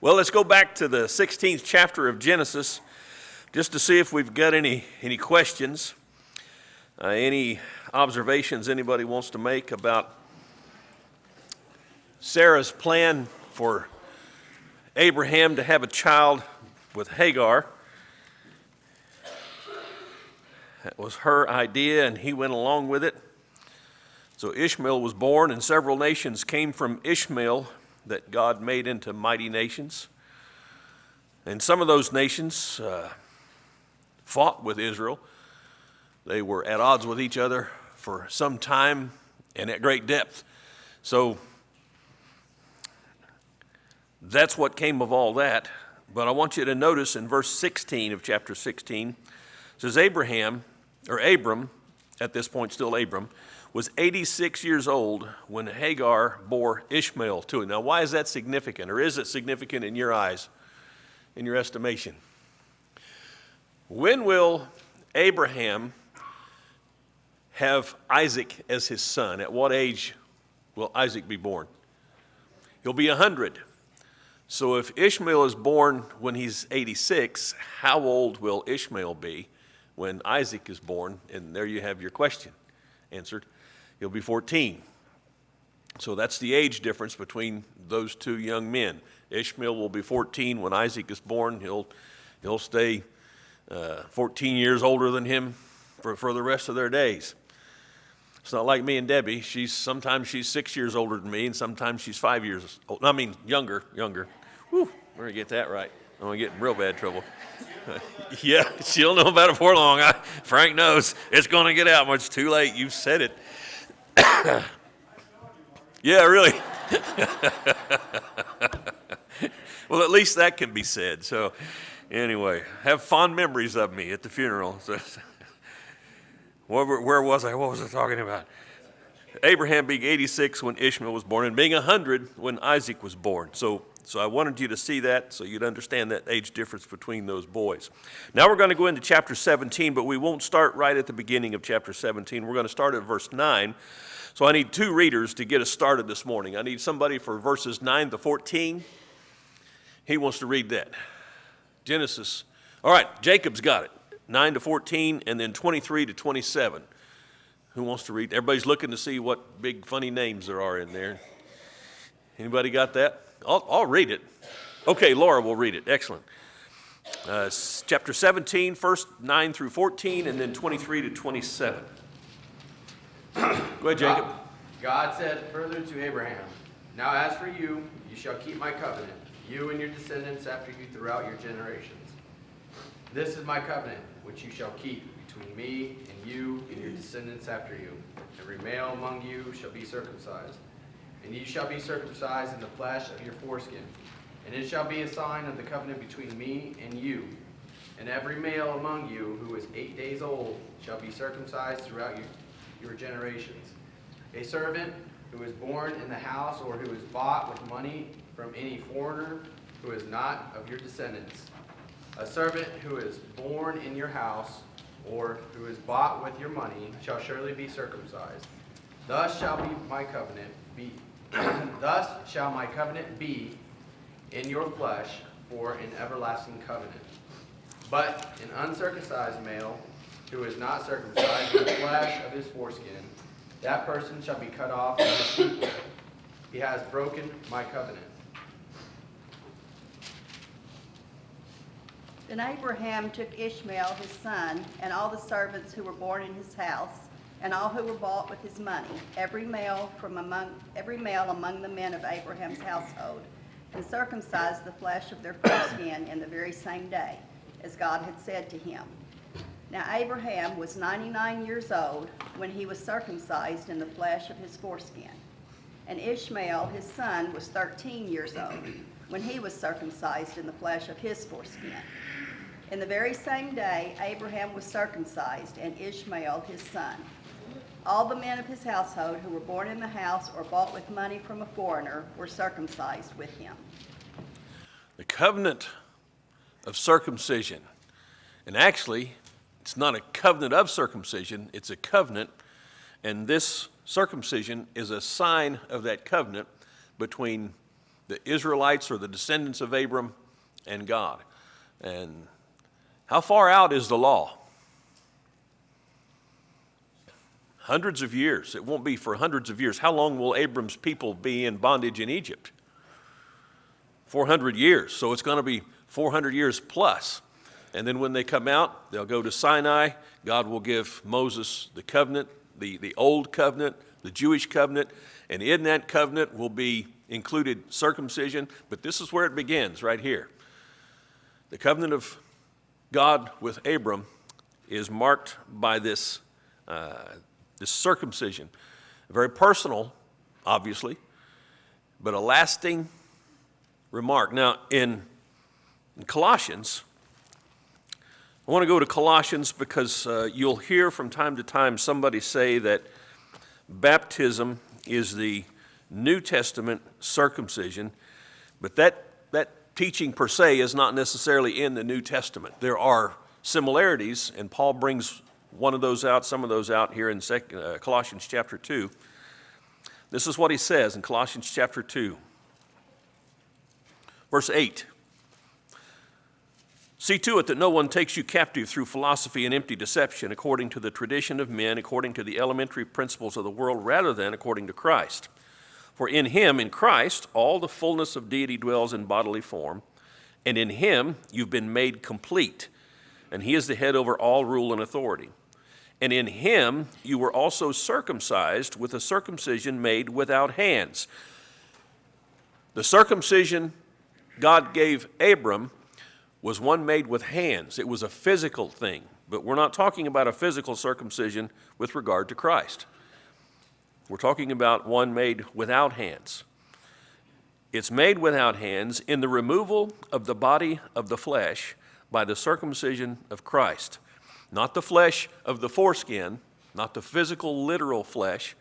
Well, let's go back to the 16th chapter of Genesis just to see if we've got any questions, any observations anybody wants to make about Sarah's plan for Abraham to have a child with Hagar. That was her idea, and he went along with it. So Ishmael was born, and several nations came from Ishmael that God made into mighty nations. And some of those nations fought with Israel. They were at odds with each other for some time and at great depth. So that's what came of all that. But I want you to notice in verse 16 of chapter 16, it says Abram, at this point still Abram, was 86 years old when Hagar bore Ishmael to him. Now, why is that significant, or is it significant in your eyes, in your estimation? When will Abraham have Isaac as his son? At what age will Isaac be born? He'll be 100. So if Ishmael is born when he's 86, how old will Ishmael be when Isaac is born? And there you have your question answered. He'll be 14. So that's the age difference between those two young men. Ishmael will be 14 when Isaac is born. He'll stay 14 years older than him for the rest of their days. It's not like me and Debbie. Sometimes she's 6 years older than me, and sometimes she's 5 years old. I mean, younger. Whew, we're going to get that right. I'm going to get in real bad trouble. Yeah, she'll know about it before long. Frank knows it's going to get out when it's too late. You've said it. Yeah, really. Well, at least that can be said. So anyway, have fond memories of me at the funeral. So, where was I? What was I talking about? Abraham being 86 when Ishmael was born and being 100 when Isaac was born. So I wanted you to see that so you'd understand that age difference between those boys. Now we're going to go into chapter 17, but we won't start right at the beginning of chapter 17. We're going to start at verse 9. So I need two readers to get us started this morning. I need somebody for verses 9 to 14. He wants to read that. Genesis. All right, Jacob's got it. 9 to 14 and then 23 to 27. Who wants to read? Everybody's looking to see what big funny names there are in there. Anybody got that? I'll read it. Okay, Laura will read it. Excellent. Chapter 17, first 9 through 14, and then 23 to 27. Go ahead, Jacob. God said further to Abraham, "Now as for you, you shall keep my covenant, you and your descendants after you throughout your generations. This is my covenant, which you shall keep between me and you and your descendants after you. Every male among you shall be circumcised. And you shall be circumcised in the flesh of your foreskin. And it shall be a sign of the covenant between me and you. And every male among you who is 8 days old shall be circumcised throughout your generations. A servant who is born in the house or who is bought with money from any foreigner who is not of your descendants. A servant who is born in your house or who is bought with your money shall surely be circumcised. Thus shall my covenant be in your flesh for an everlasting covenant. But an uncircumcised male who is not circumcised in the flesh of his foreskin, that person shall be cut off from his people. He has broken my covenant." Then Abraham took Ishmael his son, and all the servants who were born in his house, and all who were bought with his money, every male among the men of Abraham's household, and circumcised the flesh of their foreskin in the very same day, as God had said to him. Now Abraham was 99 years old when he was circumcised in the flesh of his foreskin. And Ishmael his son was 13 years old when he was circumcised in the flesh of his foreskin. In the very same day Abraham was circumcised, and Ishmael his son. All the men of his household who were born in the house or bought with money from a foreigner were circumcised with him. The covenant of circumcision. And actually, it's not a covenant of circumcision, it's a covenant, and this circumcision is a sign of that covenant between The Israelites are the descendants of Abram and God. And how far out is the law? Hundreds of years. It won't be for hundreds of years. How long will Abram's people be in bondage in Egypt? 400 years. So it's going to be 400 years plus. And then when they come out, they'll go to Sinai. God will give Moses the covenant, the old covenant, the Jewish covenant. And in that covenant will be included circumcision. But this is where it begins, right here. The covenant of God with Abram is marked by this circumcision. Very personal, obviously, but a lasting remark. Now, in Colossians, I want to go to Colossians because you'll hear from time to time somebody say that baptism is the New Testament circumcision, but that teaching per se is not necessarily in the New Testament. There are similarities, and Paul brings one of those out, some of those out here in Colossians chapter 2. This is what he says in Colossians chapter 2, verse 8. See to it that no one takes you captive through philosophy and empty deception, according to the tradition of men, according to the elementary principles of the world, rather than according to Christ. For in him, in Christ, all the fullness of deity dwells in bodily form, and in him you've been made complete, and he is the head over all rule and authority. And in him you were also circumcised with a circumcision made without hands. The circumcision God gave Abram was one made with hands. It was a physical thing, but we're not talking about a physical circumcision with regard to Christ. We're talking about one made without hands. It's made without hands in the removal of the body of the flesh by the circumcision of Christ. Not the flesh of the foreskin, not the physical, literal flesh,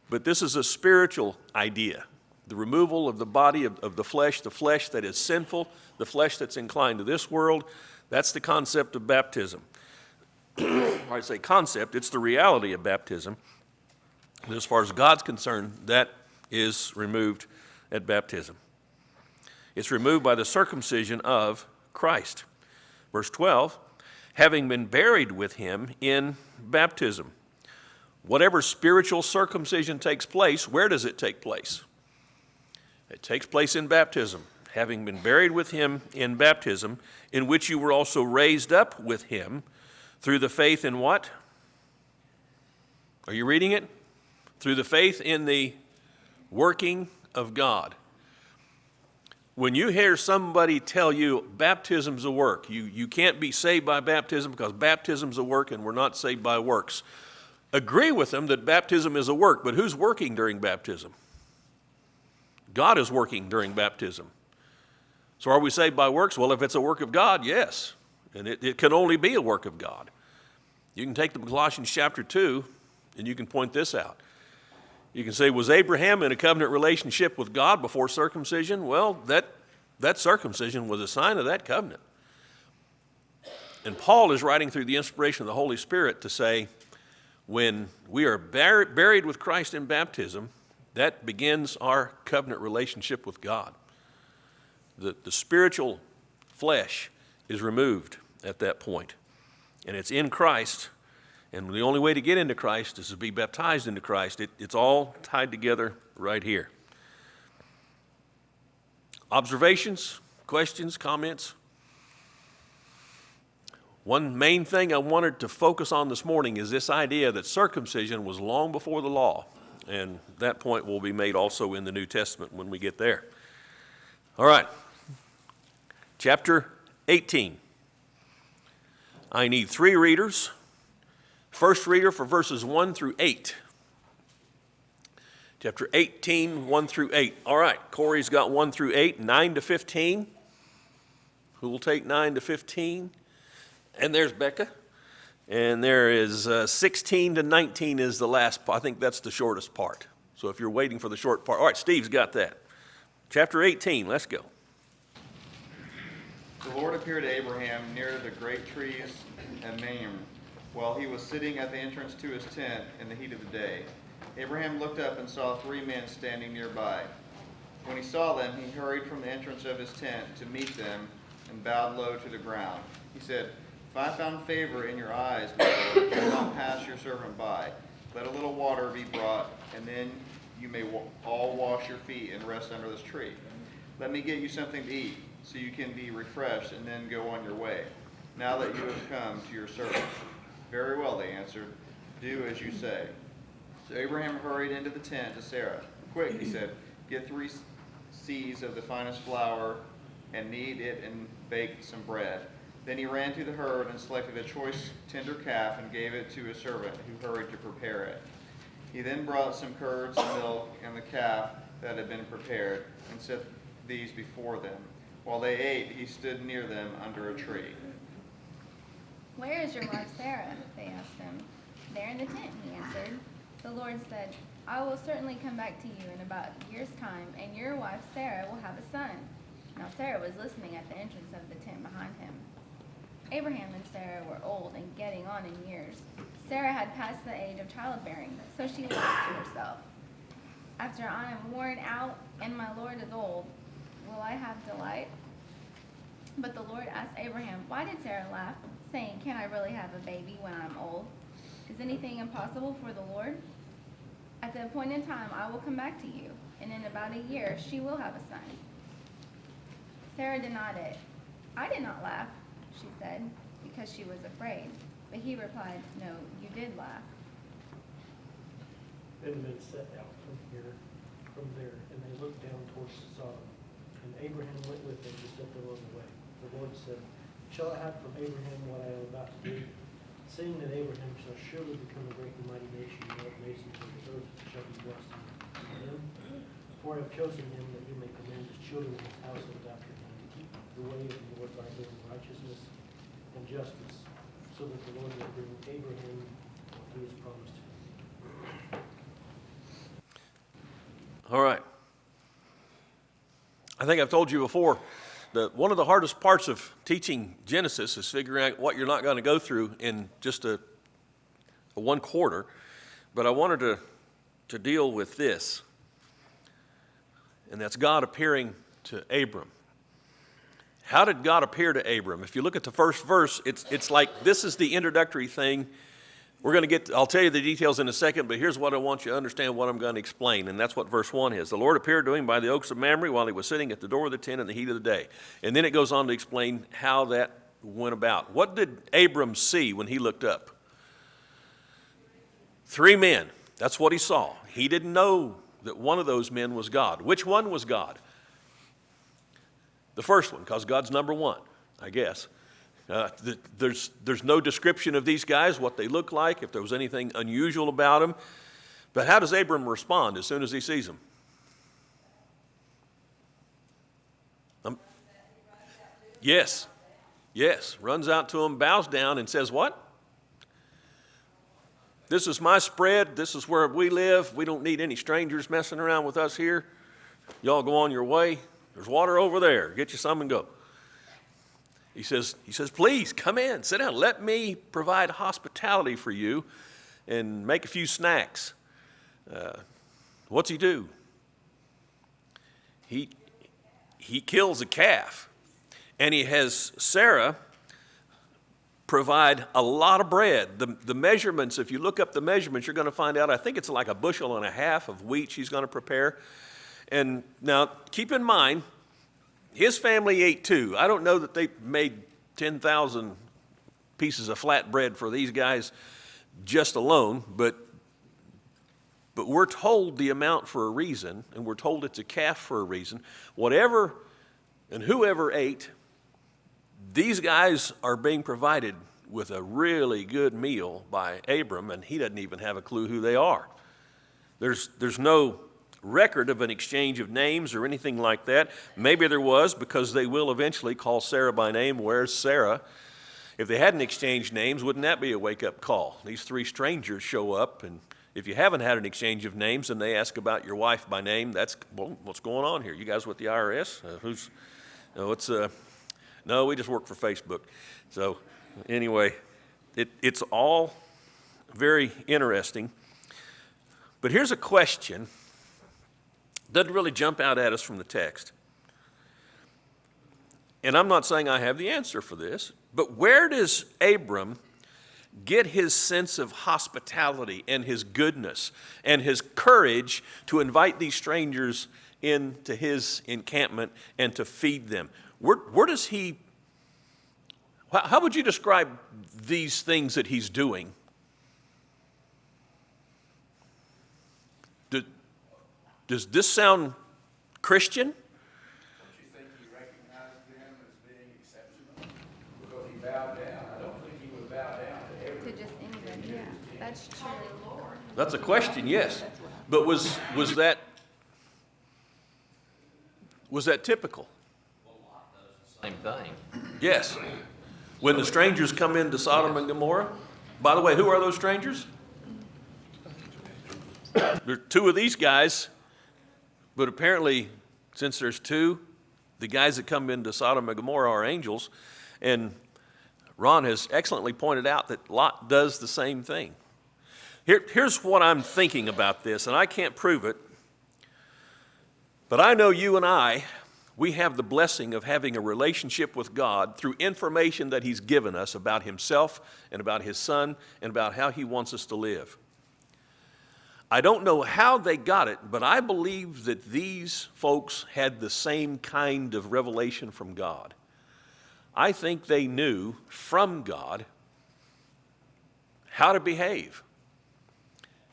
but this is a spiritual idea. The removal of the body of the flesh that is sinful, the flesh that's inclined to this world. That's the concept of baptism. I say concept, it's the reality of baptism. And as far as God's concerned, that is removed at baptism. It's removed by the circumcision of Christ. Verse 12, having been buried with him in baptism. Whatever spiritual circumcision takes place, where does it take place? It takes place in baptism. Having been buried with him in baptism, in which you were also raised up with him through the faith in what? Are you reading it? Through the faith in the working of God. When you hear somebody tell you baptism's a work, you can't be saved by baptism because baptism's a work and we're not saved by works. Agree with them that baptism is a work, but who's working during baptism? God is working during baptism. So are we saved by works? Well, if it's a work of God, yes. And it can only be a work of God. You can take the Colossians chapter 2 and you can point this out. You can say, was Abraham in a covenant relationship with God before circumcision? Well, that circumcision was a sign of that covenant. And Paul is writing through the inspiration of the Holy Spirit to say, when we are buried with Christ in baptism, that begins our covenant relationship with God. The spiritual flesh is removed at that point, and it's in Christ. And the only way to get into Christ is to be baptized into Christ. It's all tied together right here. Observations, questions, comments? One main thing I wanted to focus on this morning is this idea that circumcision was long before the law. And that point will be made also in the New Testament when we get there. All right. Chapter 18. I need 3 readers. First reader for verses 1 through 8. Chapter 18, 1 through 8. All right, Corey's got 1 through 8, 9 to 15. Who will take 9 to 15? And there's Becca. And there is 16 to 19 is the last part. I think that's the shortest part. So if you're waiting for the short part. All right, Steve's got that. Chapter 18, let's go. The Lord appeared to Abraham near the great trees at Mamre, while he was sitting at the entrance to his tent in the heat of the day. Abraham looked up and saw 3 men standing nearby. When he saw them, he hurried from the entrance of his tent to meet them and bowed low to the ground. He said, "If I found favor in your eyes, my Lord, do not pass your servant by. Let a little water be brought, and then you may all wash your feet and rest under this tree. Let me get you something to eat, so you can be refreshed, and then go on your way, now that you have come to your servant." "Very well," they answered. "Do as you say." So Abraham hurried into the tent to Sarah. "Quick," he said, "get 3 seahs of the finest flour, and knead it and bake some bread." Then he ran to the herd and selected a choice tender calf and gave it to a servant who hurried to prepare it. He then brought some curds and milk and the calf that had been prepared and set these before them. While they ate, he stood near them under a tree. "Where is your wife Sarah?" they asked him. "There in the tent," he answered. The Lord said, "I will certainly come back to you in about a year's time, and your wife Sarah will have a son." Now Sarah was listening at the entrance of the tent behind him. Abraham and Sarah were old and getting on in years. Sarah had passed the age of childbearing, so she laughed to herself. "After I am worn out and my Lord is old, will I have delight?" But the Lord asked Abraham, "Why did Sarah laugh, saying, 'Can I really have a baby when I'm old?' Is anything impossible for the Lord? At the appointed time I will come back to you, and in about a year she will have a son." Sarah denied it. "I did not laugh," she said, because she was afraid. But he replied, "No, you did laugh." Benjamin set out from there, and they looked down towards Sodom. And Abraham went with them to set them on the way. The Lord said, "Shall I have from Abraham what I am about to do? Seeing that Abraham shall surely become a great and mighty nation, and all the nations of the earth shall be blessed in him. For I have chosen him that he may command his children in his household after him to keep the way of the Lord by doing righteousness and justice, so that the Lord will bring Abraham what he has promised him." All right. I think I've told you before that one of the hardest parts of teaching Genesis is figuring out what you're not going to go through in just a one quarter. But I wanted to deal with this, and that's God appearing to Abram. How did God appear to Abram? If you look at the first verse, it's like this is the introductory thing. I'll tell you the details in a second, but here's what I want you to understand, what I'm going to explain, and that's what verse 1 is. "The Lord appeared to him by the oaks of Mamre while he was sitting at the door of the tent in the heat of the day." And then it goes on to explain how that went about. What did Abram see when he looked up? 3 men. That's what he saw. He didn't know that one of those men was God. Which one was God? The first one, because God's number one, I guess. There's no description of these guys, what they look like, if there was anything unusual about them. But how does Abram respond as soon as he sees them? Yes, runs out to him, bows down, and says what? "This is my spread. This is where we live. We don't need any strangers messing around with us here. Y'all go on your way. There's water over there. Get you some and go." He says, "Please, come in, sit down. Let me provide hospitality for you and make a few snacks." What's he do? He kills a calf, and he has Sarah provide a lot of bread. The measurements, if you look up the measurements, you're going to find out, I think it's like 1.5 bushels of wheat she's going to prepare. And now, keep in mind, his family ate too. I don't know that they made 10,000 pieces of flat bread for these guys just alone, but we're told the amount for a reason, and we're told it's a calf for a reason. Whatever and whoever ate, these guys are being provided with a really good meal by Abram, and he doesn't even have a clue who they are. There's no record of an exchange of names or anything like that. Maybe there was, because they will eventually call Sarah by name. Where's Sarah? If they hadn't exchanged names, wouldn't that be a wake-up call? These 3 strangers show up, and if you haven't had an exchange of names and they ask about your wife by name, what's going on here? You guys with the IRS? No, we just work for Facebook. So anyway, it's all very interesting. But here's a question Doesn't really jump out at us from the text. And I'm not saying I have the answer for this, but where does Abram get his sense of hospitality and his goodness and his courage to invite these strangers into his encampment and to feed them? Where does he, how would you describe these things that he's doing? Does this sound Christian? Don't you think he recognized them as being exceptional? Because he bowed down. I don't think he would bow down to To everyone. just anybody, yeah. That's true. That's a question, yes. But was that typical? Same thing. Yes. When the strangers come into Sodom and Gomorrah, by the way, who are those strangers? There are two of these guys, but apparently, since there's two, the guys that come into Sodom and Gomorrah are angels, and Ron has excellently pointed out that Lot does the same thing. Here's what I'm thinking about this, and I can't prove it, but I know you and I, we have the blessing of having a relationship with God through information that He's given us about Himself and about His Son and about how He wants us to live. I don't know how they got it, but I believe that these folks had the same kind of revelation from God. I think they knew from God how to behave,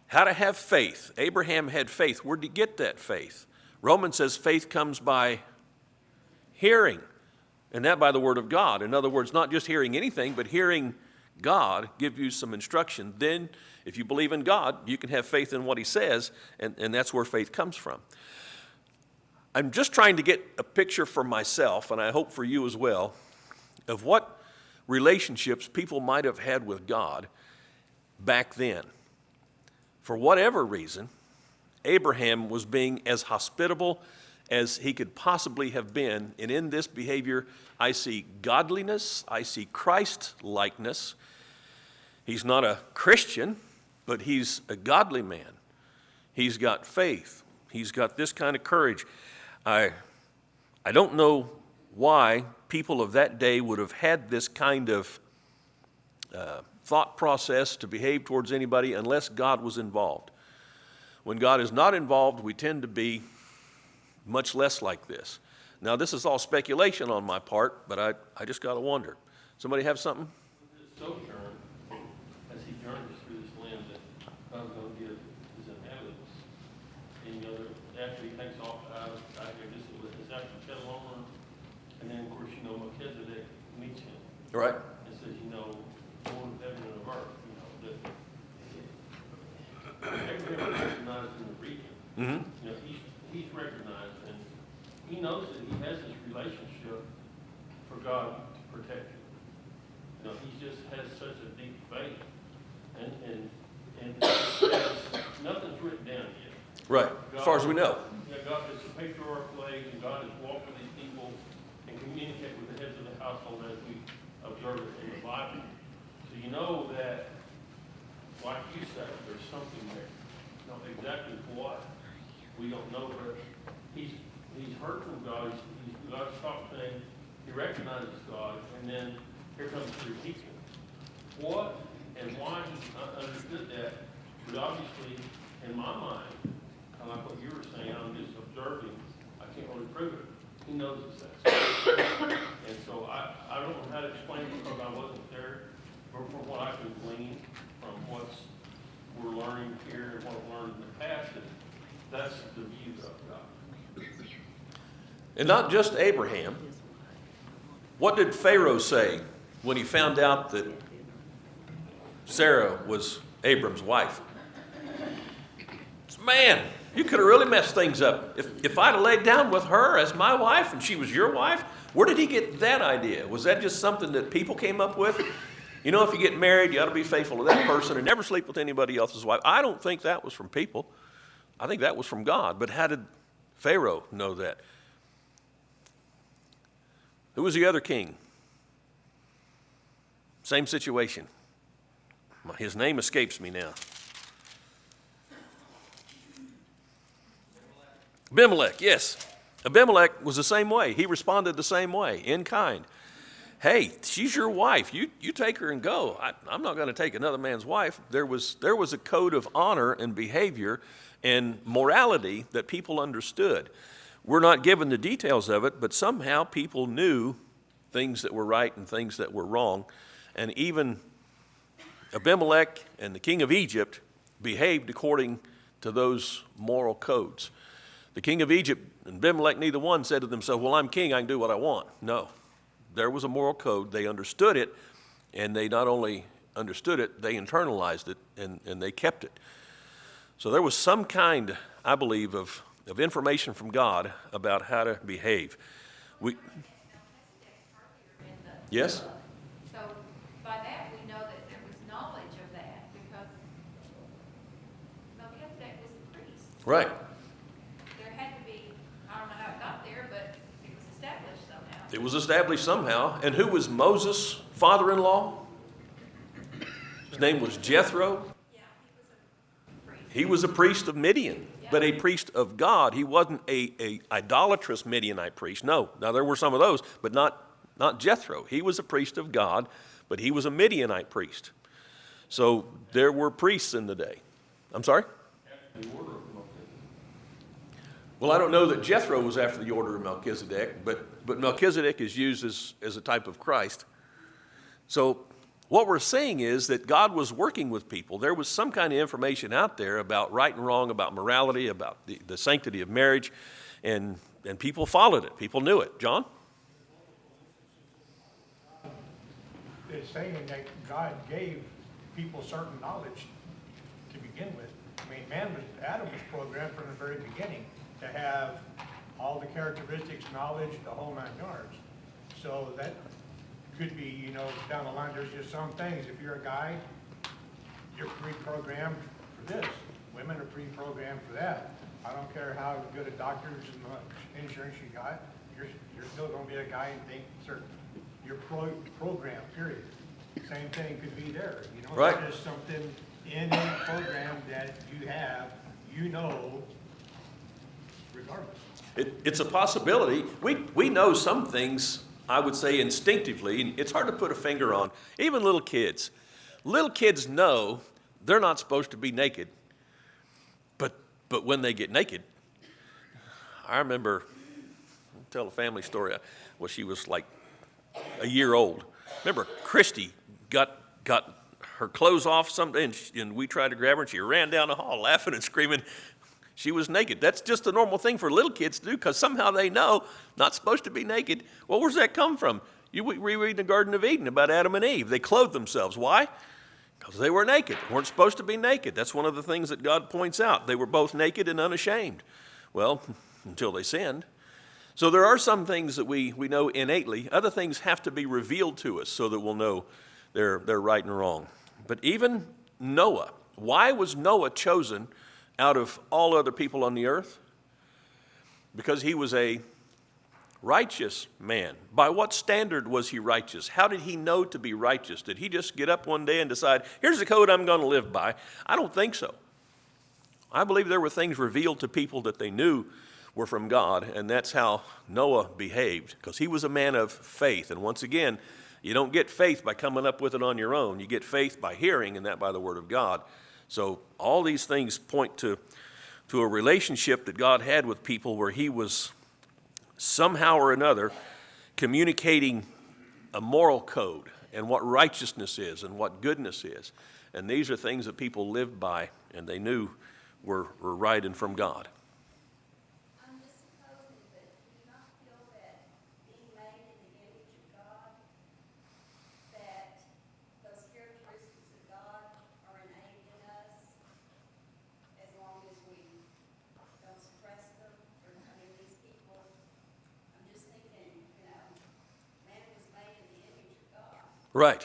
how to have faith. Abraham had faith. Where'd he get that faith? Romans says faith comes by hearing, and that by the word of God. In other words, not just hearing anything, but hearing God give you some instruction. Then, if you believe in God, you can have faith in what He says, and that's where faith comes from. I'm just trying to get a picture for myself, and I hope for you as well, of what relationships people might have had with God back then. For whatever reason, Abraham was being as hospitable as he could possibly have been, and in this behavior, I see godliness, I see Christ-likeness. He's not a Christian, but he's a godly man. He's got faith. He's got this kind of courage. I don't know why people of that day would have had this kind of thought process to behave towards anybody unless God was involved. When God is not involved, we tend to be much less like this. Now, this is all speculation on my part, but I just got to wonder. Somebody have something? Sojourn, as he journeys through this land that God's going to give his inhabitants. And after he takes off out here, this is after Kedar, and then of course Melchizedek meets him Right. and says, Lord of heaven and of earth, that Abraham recognized in the region. Mm-hmm. He's recognized, and he knows that he has this relationship for God to protect him. He just has such a deep faith, and nothing's written down yet. Right, as far as we know. Yeah, God is a patriarchal age, and God has walked with these people and communicate with the heads of the household as we observe it in the Bible. So you know that, like you said, there's something there. Not exactly what, we don't know, but he's heard from God. God's talked to him. He recognizes God, and then here comes three people. What and why he understood that, but obviously, in my mind, kind of like what you were saying, I'm just observing. I can't really prove it. He knows it's that. And so I don't know how to explain it because I wasn't there. But from what I can glean from what we're learning here and what we learned in the past, that's the view of God. And not just Abraham. What did Pharaoh say when he found out that Sarah was Abram's wife? Man, you could have really messed things up. If I'd have laid down with her as my wife and she was your wife, where did he get that idea? Was that just something that people came up with? If you get married, you ought to be faithful to that person and never sleep with anybody else's wife. I don't think that was from people. I think that was from God. But how did Pharaoh know that? Who was the other king? Same situation. His name escapes me now. Abimelech, yes. Abimelech was the same way. He responded the same way, in kind. Hey, she's your wife. You take her and go. I'm not going to take another man's wife. There was a code of honor and behavior and morality that people understood. We're not given the details of it, but somehow people knew things that were right and things that were wrong. And even Abimelech and the king of Egypt behaved according to those moral codes. The king of Egypt and Abimelech, neither one said to themselves, well, I'm king, I can do what I want. No, there was a moral code. They understood it, and they not only understood it, they internalized it, and they kept it. So there was some kind, I believe, of information from God about how to behave. Yes? So by that, we know that there was knowledge of that because Melchizedek was the priest. Right. There had to be, I don't know how it got there, but it was established somehow. It was established somehow. And who was Moses' father-in-law? His name was Jethro. Yeah, he was a priest. He was a priest of Midian, but a priest of God. He wasn't a idolatrous Midianite priest. No. Now, there were some of those, but not Jethro. He was a priest of God, but he was a Midianite priest. So there were priests in the day. I'm sorry? Well, I don't know that Jethro was after the order of Melchizedek, but Melchizedek is used as a type of Christ. So what we're saying is that God was working with people. There was some kind of information out there about right and wrong, about morality, about the sanctity of marriage, and people followed it. People knew it. John? It's saying that God gave people certain knowledge to begin with. I mean, Adam was programmed from the very beginning to have all the characteristics, knowledge, the whole 9 yards. So that could be, down the line, there's just some things. If you're a guy, you're pre-programmed for this. Women are pre-programmed for that. I don't care how good a doctor's and insurance you got, you're still going to be a guy and think certain. You're programmed, period. Same thing could be there. Right. There's just something in a program that you have, regardless. It's a possibility. We know some things, I would say instinctively, and it's hard to put a finger on. Even little kids. Little kids know they're not supposed to be naked, but when they get naked, I remember, I'll tell a family story. Well, she was like a year old. Remember, Christy got her clothes off someday, and we tried to grab her, and she ran down the hall laughing and screaming. She was naked. That's just a normal thing for little kids to do because somehow they know not supposed to be naked. Well, where's that come from? We read in the Garden of Eden about Adam and Eve. They clothed themselves. Why? Because they were naked. They weren't supposed to be naked. That's one of the things that God points out. They were both naked and unashamed. Well, until they sinned. So there are some things that we know innately. Other things have to be revealed to us so that we'll know they're right and wrong. But even Noah, why was Noah chosen out of all other people on the earth? Because he was a righteous man. By what standard was he righteous? How did he know to be righteous? Did he just get up one day and decide, here's the code I'm going to live by? I don't think so. I believe there were things revealed to people that they knew were from God, and that's how Noah behaved, because he was a man of faith. And once again, you don't get faith by coming up with it on your own. You get faith by hearing, and that by the word of God. So all these things point to a relationship that God had with people where he was somehow or another communicating a moral code and what righteousness is and what goodness is. And these are things that people lived by and they knew were right and from God. I'm just supposing, but do you not feel that being made in the image of God, that those characteristics of God are innate in us as long as we don't suppress them? Or, I mean, these people, I'm just thinking, man was made in the image of God. Right.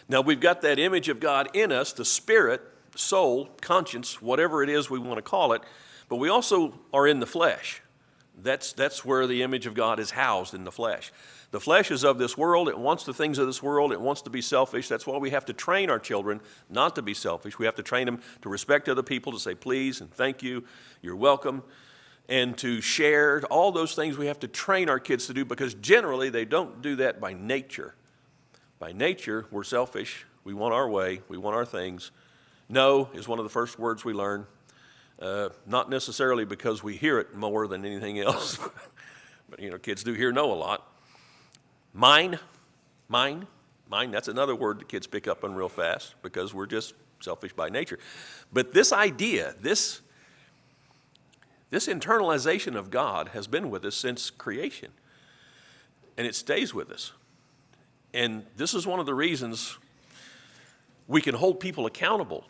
Now we've got that image of God in us, the spirit, soul, conscience, whatever it is we want to call it, but we also are in the flesh. That's where the image of God is housed, in the flesh. The flesh is of this world. It wants the things of this world. It wants to be selfish. That's why we have to train our children not to be selfish. We have to train them to respect other people, to say please and thank you, you're welcome. and to share, all those things we have to train our kids to do, because generally they don't do that by nature. By nature, we're selfish. We want our way. We want our things. No is one of the first words we learn, not necessarily because we hear it more than anything else, but kids do hear no a lot. Mine, that's another word that kids pick up on real fast because we're just selfish by nature. But this idea, this internalization of God has been with us since creation, and it stays with us. And this is one of the reasons we can hold people accountable,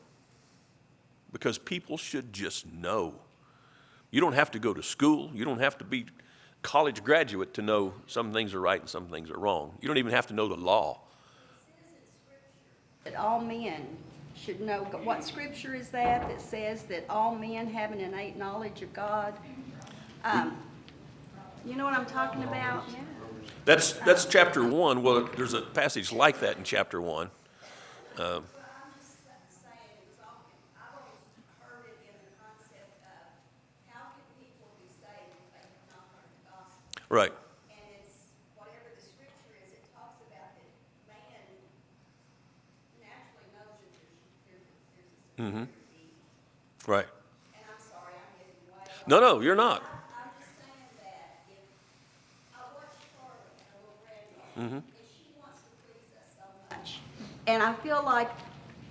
because people should just know. You don't have to go to school. You don't have to be college graduate to know some things are right and some things are wrong. You don't even have to know the law. That all men should know. What scripture is that says that all men have an innate knowledge of God? You know what I'm talking about? That's chapter 1. Well, there's a passage like that in chapter 1. I'm just saying, I've always heard it in the concept of how can people be saved if they have not heard the gospel? Right. And it's whatever the scripture is, it talks about that man naturally knows that there's a superior being. Right. And I'm sorry, I'm getting way off. No, you're not. I'm just saying that if I watch Charlie, our little granddaughter, and she wants to please us so much. And I feel like,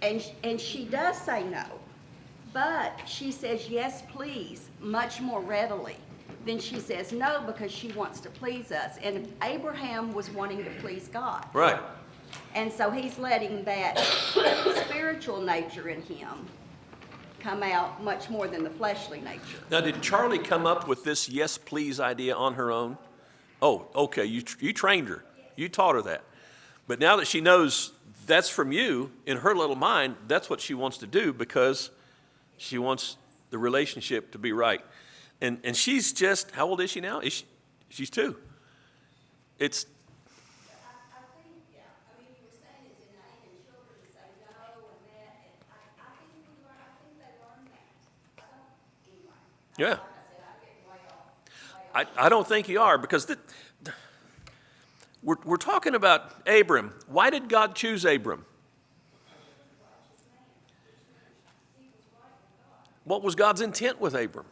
and she does say no, but she says yes, please, much more readily than she says no because she wants to please us. And Abraham was wanting to please God. Right. And so he's letting that spiritual nature in him come out much more than the fleshly nature. Now, did Charlie come up with this yes, please idea on her own? Oh, okay, you trained her. You taught her that. But now that she knows that's from you, in her little mind, that's what she wants to do because she wants the relationship to be right. And she's just, how old is she now? She's 2. It's... I think, yeah, I mean, you were saying it's innate in children to say no and that, and I think they learn that. I don't, anyway. Yeah. Like I said, I'm getting way off. I don't think you are, because we're talking about Abram. Why did God choose Abram? What was God's intent with Abram?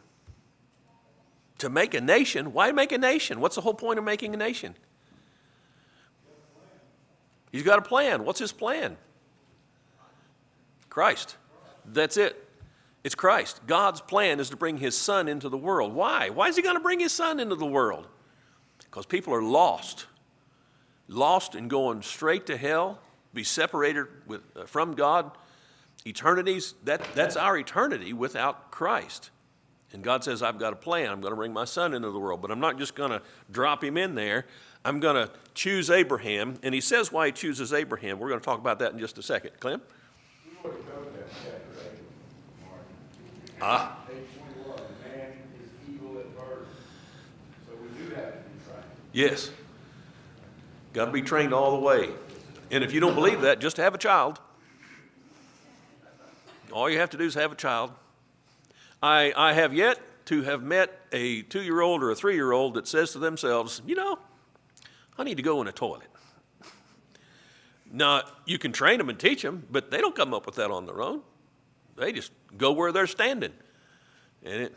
To make a nation. Why make a nation? What's the whole point of making a nation? He's got a plan. What's his plan? Christ. That's it. It's Christ. God's plan is to bring his son into the world. Why? Why is he going to bring his son into the world? Because people are lost. Lost and going straight to hell, be separated from God. Eternities, that's our eternity without Christ. And God says, I've got a plan. I'm going to bring my son into the world, but I'm not just going to drop him in there. I'm going to choose Abraham. And he says why he chooses Abraham. We're going to talk about that in just a second. Clem? We already covered that chapter 8, Marty. Ah. 8:21, man is evil at birth. So we do have to be trained. Yes. Got to be trained all the way. And if you don't believe that, just have a child. All you have to do is have a child. I have yet to have met a 2-year-old or a 3-year-old that says to themselves, I need to go in a toilet. Now, you can train them and teach them, but they don't come up with that on their own. They just go where they're standing. And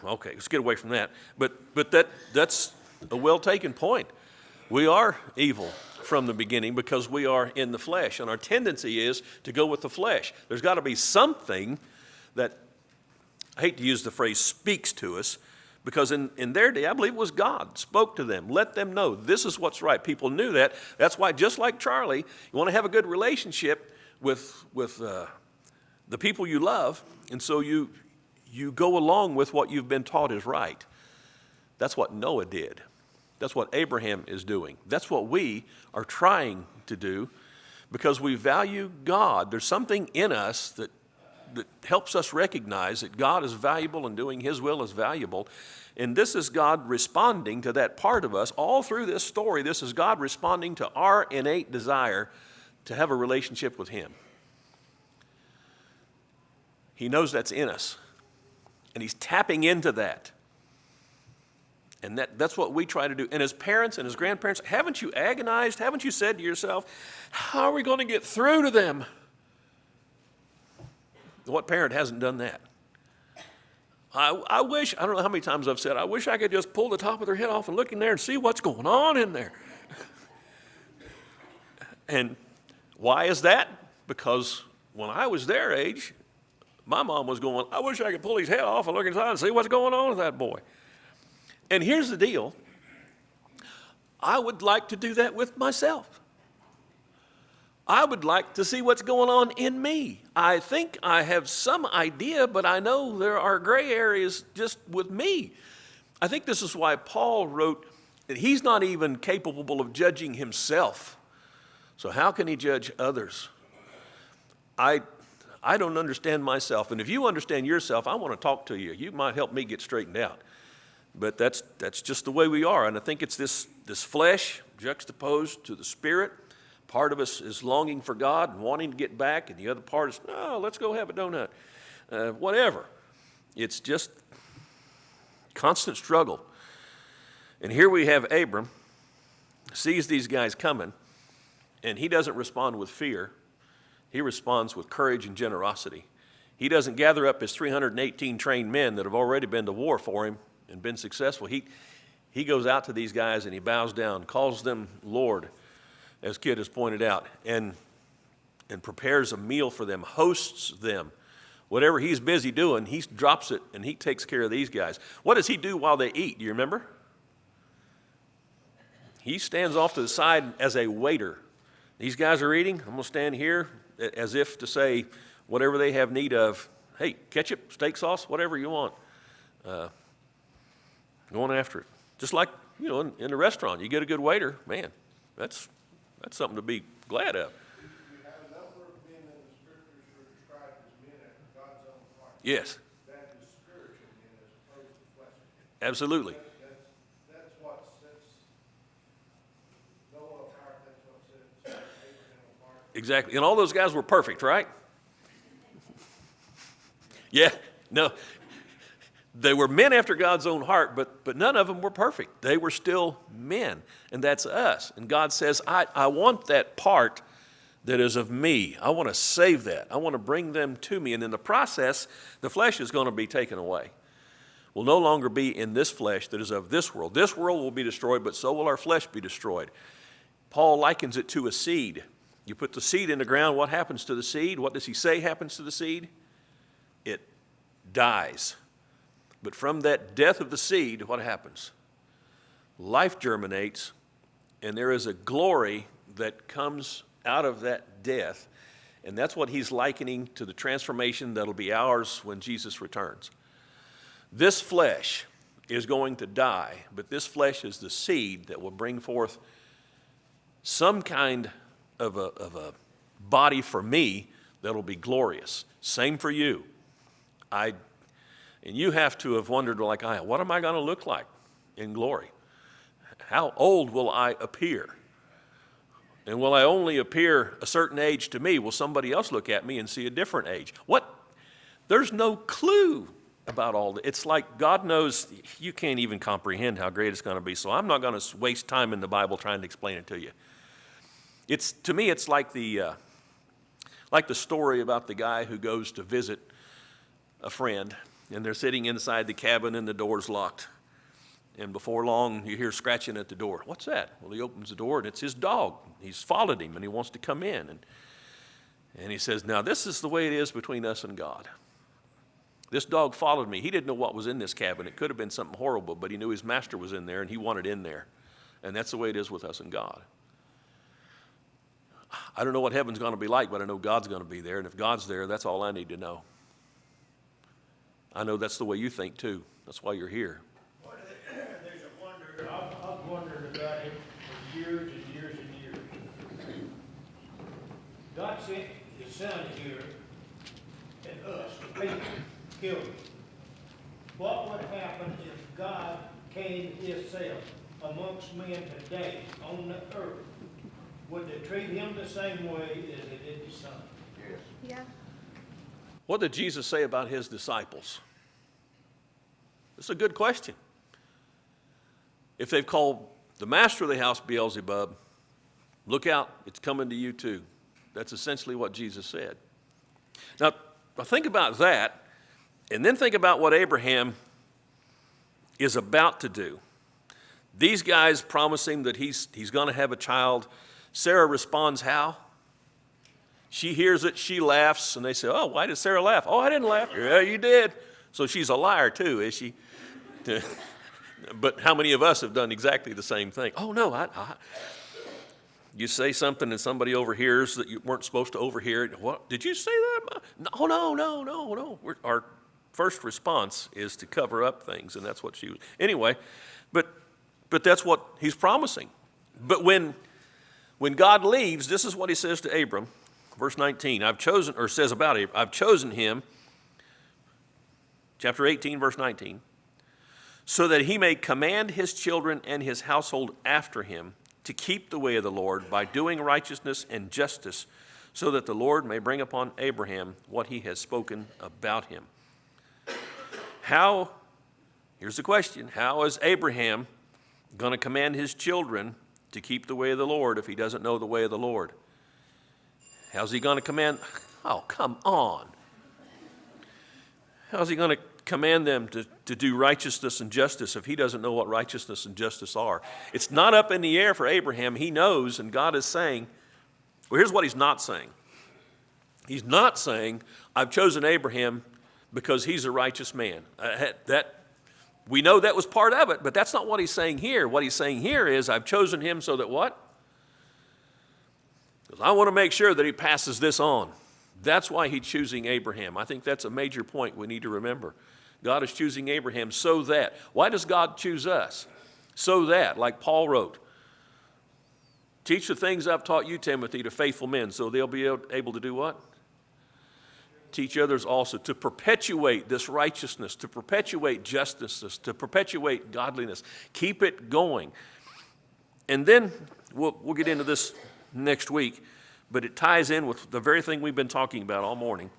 okay, let's get away from that. But that's a well-taken point. We are evil from the beginning because we are in the flesh, and our tendency is to go with the flesh. There's got to be something that, I hate to use the phrase speaks to us, because in their day, I believe it was God spoke to them, let them know this is what's right. People knew that. That's why, just like Charlie, you want to have a good relationship with the people you love, and so you go along with what you've been taught is right. That's what Noah did. That's what Abraham is doing. That's what we are trying to do because we value God. There's something in us that helps us recognize that God is valuable and doing his will is valuable. And this is God responding to that part of us. All through this story, this is God responding to our innate desire to have a relationship with him. He knows that's in us, and he's tapping into that. And that's what we try to do. And as parents and as grandparents, haven't you agonized? Haven't you said to yourself, how are we going to get through to them? What parent hasn't done that? I wish, I don't know how many times I've said, I wish I could just pull the top of their head off and look in there and see what's going on in there. And why is that? Because when I was their age, my mom was going, I wish I could pull his head off and look inside and see what's going on with that boy. And here's the deal. I would like to do that with myself. I would like to see what's going on in me. I think I have some idea, but I know there are gray areas just with me. I think this is why Paul wrote that he's not even capable of judging himself. So how can he judge others? I don't understand myself. And if you understand yourself, I want to talk to you. You might help me get straightened out. But that's just the way we are. And I think it's this flesh juxtaposed to the spirit. Part of us is longing for God and wanting to get back, and the other part is, no, let's go have a donut. Whatever. It's just constant struggle. And here we have Abram, sees these guys coming, and he doesn't respond with fear. He responds with courage and generosity. He doesn't gather up his 318 trained men that have already been to war for him and been successful. He goes out to these guys and he bows down, calls them Lord, as Kid has pointed out, and prepares a meal for them, hosts them. Whatever he's busy doing, he drops it and he takes care of these guys. What does he do while they eat? Do you remember? He stands off to the side as a waiter. These guys are eating. I'm going to stand here as if to say whatever they have need of. Hey, ketchup, steak sauce, whatever you want. Going after it. Just like, you know, in a restaurant, you get a good waiter, man, that's something to be glad of. You have a number of men in the scriptures who are described as men after God's own heart. Yes. That is spiritual men as opposed to fleshly. Absolutely. That's what sets Noah apart, that's what sets Abraham apart. Exactly. And all those guys were perfect, right? Yeah. No. They were men after God's own heart, but none of them were perfect. They were still men, and that's us. And God says, I want that part that is of me. I want to save that. I want to bring them to me. And in the process, the flesh is going to be taken away. We'll no longer be in this flesh that is of this world. This world will be destroyed, but so will our flesh be destroyed. Paul likens it to a seed. You put the seed in the ground, what happens to the seed? What does he say happens to the seed? It dies. But from that death of the seed, what happens? Life germinates, and there is a glory that comes out of that death, and that's what he's likening to the transformation that'll be ours when Jesus returns. This flesh is going to die, but this flesh is the seed that will bring forth some kind of a body for me that'll be glorious. Same for you. And you have to have wondered, like I, what am I going to look like in glory? How old will I appear? And will I only appear a certain age to me? Will somebody else look at me and see a different age? There's no clue about all that. It's like God knows you can't even comprehend how great it's going to be. So I'm not going to waste time in the Bible trying to explain it to you. To me, it's like the story about the guy who goes to visit a friend, and they're sitting inside the cabin and the door's locked. And before long, you hear scratching at the door. What's that? Well, he opens the door, and it's his dog. He's followed him, and he wants to come in. And he says, now, this is the way it is between us and God. This dog followed me. He didn't know what was in this cabin. It could have been something horrible, but he knew his master was in there, and he wanted in there. And that's the way it is with us and God. I don't know what heaven's going to be like, but I know God's going to be there. And if God's there, that's all I need to know. I know that's the way you think, too. That's why you're here. Well, there's a wonder, I've wondered about it for years and years and years. God sent his son here and us, the people, killed him. What would happen if God came himself amongst men today on the earth? Would they treat him the same way as they did his son? Yes. Yeah. What did Jesus say about his disciples? It's a good question. if they've called the master of the house Beelzebub, look out, it's coming to you too. That's essentially what Jesus said. Now think about that, and then think about what Abraham is about to do. These guys promise him that he's going to have a child. Sarah responds how? She hears it, she laughs, and they say, oh, why did Sarah laugh? Oh, I didn't laugh. Yeah, you did. So she's a liar too, is she? But how many of us have done exactly the same thing? Oh, no, you say something and somebody overhears that you weren't supposed to overhear it. What? Did you say that? No. Our first response is to cover up things, and that's what she was. Anyway, but that's what he's promising. But when God leaves, this is what he says to Abram, verse 19. Says about Abram, I've chosen him, chapter 18, verse 19, so that he may command his children and his household after him to keep the way of the Lord by doing righteousness and justice, so that the Lord may bring upon Abraham what he has spoken about him. Here's the question, how is Abraham going to command his children to keep the way of the Lord if he doesn't know the way of the Lord? How's he going to command? Oh, come on. How's he going to command them to do righteousness and justice if he doesn't know what righteousness and justice are? It's not up in the air for Abraham. He knows, and God is saying, well, here's what he's not saying. He's not saying, I've chosen Abraham because he's a righteous man. We know that was part of it, but that's not what he's saying here. What he's saying here is, I've chosen him so that what? Because I want to make sure that he passes this on. That's why he's choosing Abraham. I think that's a major point we need to remember. God is choosing Abraham so that. Why does God choose us? So that, like Paul wrote, teach the things I've taught you, Timothy, to faithful men, so they'll be able to do what? Teach others also, to perpetuate this righteousness, to perpetuate justice, to perpetuate godliness. Keep it going. And then we'll get into this next week, but it ties in with the very thing we've been talking about all morning.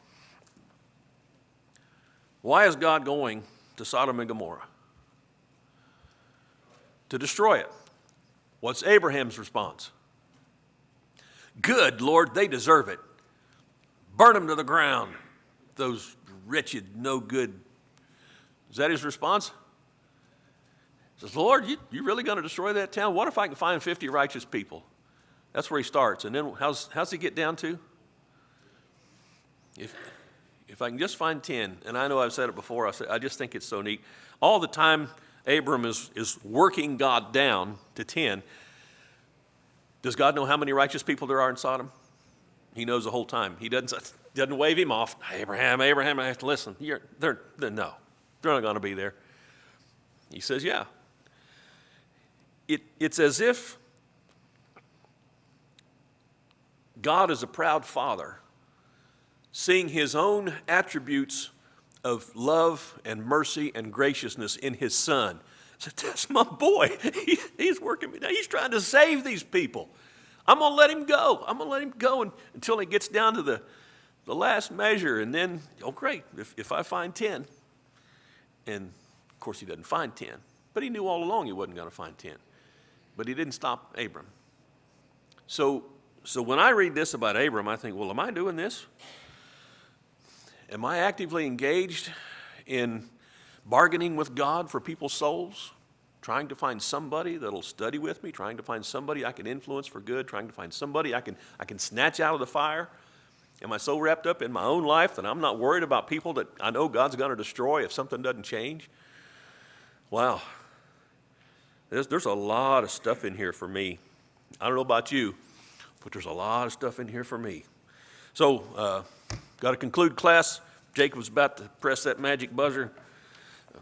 Why is God going to Sodom and Gomorrah? To destroy it. What's Abraham's response? Good, Lord, they deserve it. Burn them to the ground, those wretched, no good. Is that his response? He says, Lord, you really going to destroy that town? What if I can find 50 righteous people? That's where he starts. And then how's he get down to? If I can just find 10, and I know I've said it before, I just think it's so neat. All the time Abram is working God down to 10. Does God know how many righteous people there are in Sodom? He knows the whole time. He doesn't wave him off. Abraham, I have to listen. They're not going to be there. He says, yeah. It's as if God is a proud father, seeing his own attributes of love and mercy and graciousness in his son. He said, that's my boy. He's working me now. He's trying to save these people. I'm going to let him go. I'm going to let him go until he gets down to the last measure. And then, oh, great, if I find 10. And, of course, he doesn't find 10. But he knew all along he wasn't going to find 10. But he didn't stop Abram. So when I read this about Abram, I think, well, am I doing this? Am I actively engaged in bargaining with God for people's souls? Trying to find somebody that'll study with me, trying to find somebody I can influence for good, trying to find somebody I can snatch out of the fire? Am I so wrapped up in my own life that I'm not worried about people that I know God's going to destroy if something doesn't change? Wow. There's a lot of stuff in here for me. I don't know about you, but there's a lot of stuff in here for me. So, got to conclude class. Jacob's about to press that magic buzzer.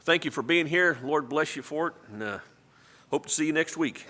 Thank you for being here. Lord bless you for it, and hope to see you next week.